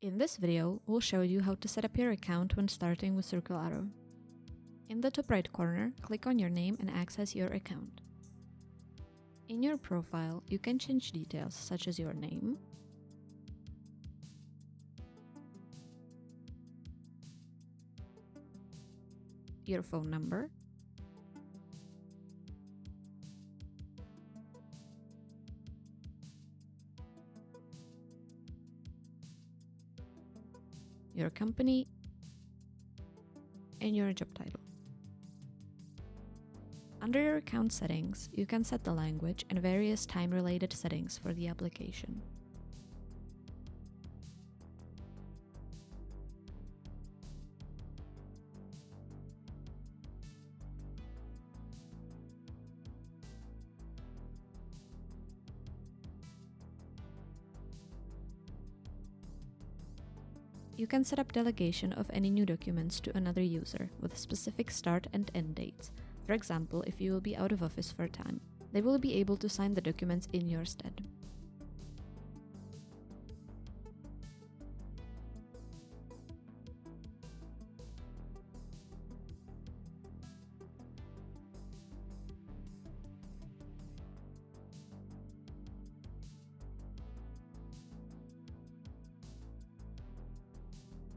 In this video, we'll show you how to set up your account when starting with Circle Arrow. In the top right corner, click on your name and access your account. In your profile, you can change details such as your name, your phone number, your company, and your job title. Under your account settings, you can set the language and various time-related settings for the application. You can set up delegation of any new documents to another user with specific start and end dates. For example, if you will be out of office for a time, they will be able to sign the documents in your stead.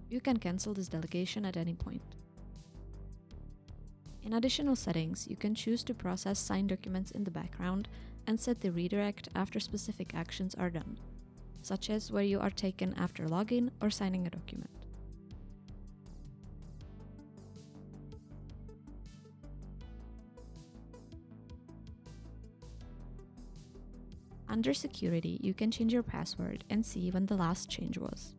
You can cancel this delegation at any point. In additional settings, you can choose to process signed documents in the background and set the redirect after specific actions are done, such as where you are taken after login or signing a document. Under Security, you can change your password and see when the last change was.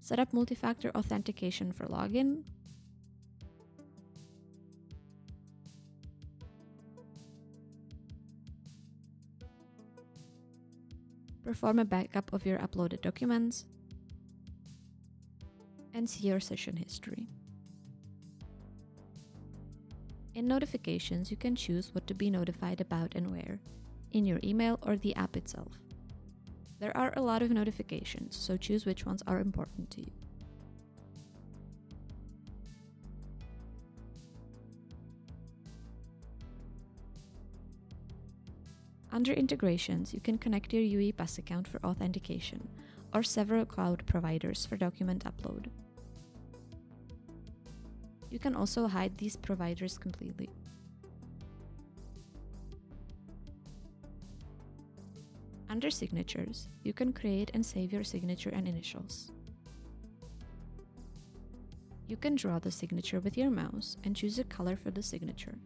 Set up multi-factor authentication for login, perform a backup of your uploaded documents, and see your session history. In notifications, you can choose what to be notified about and where, in your email or the app itself. There are a lot of notifications, so choose which ones are important to you. Under Integrations, you can connect your UiPath account for authentication, or several cloud providers for document upload. You can also hide these providers completely. Under Signatures, you can create and save your signature and initials. You can draw the signature with your mouse and choose a color for the signature.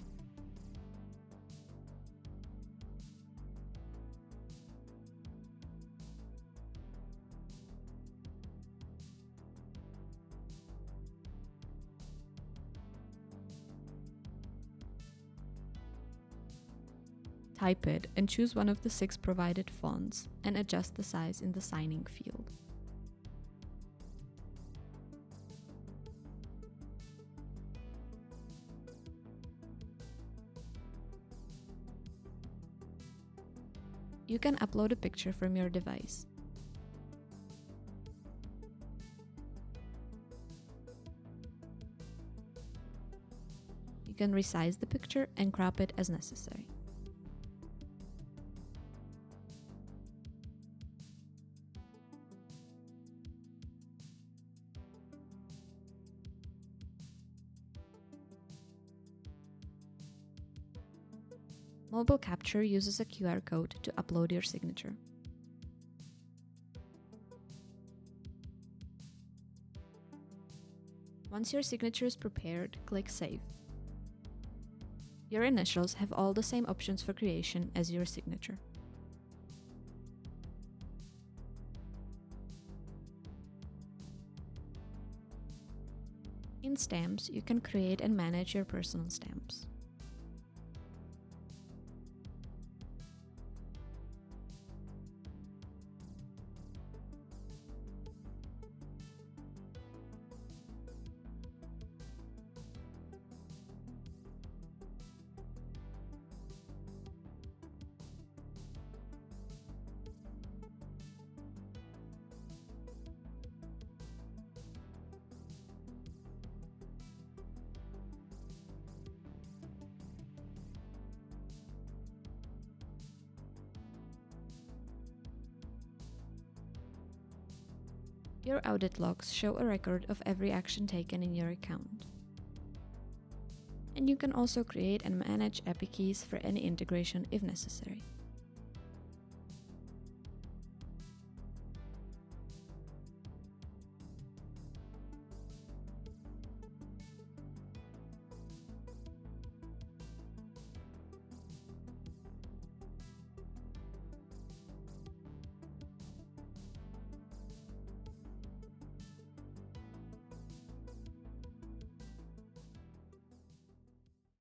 Type it and choose one of the 6 provided fonts and adjust the size in the signing field. You can upload a picture from your device. You can resize the picture and crop it as necessary. Mobile Capture uses a QR code to upload your signature. Once your signature is prepared, click Save. Your initials have all the same options for creation as your signature. In Stamps, you can create and manage your personal stamps. Your audit logs show a record of every action taken in your account. And you can also create and manage API keys for any integration if necessary.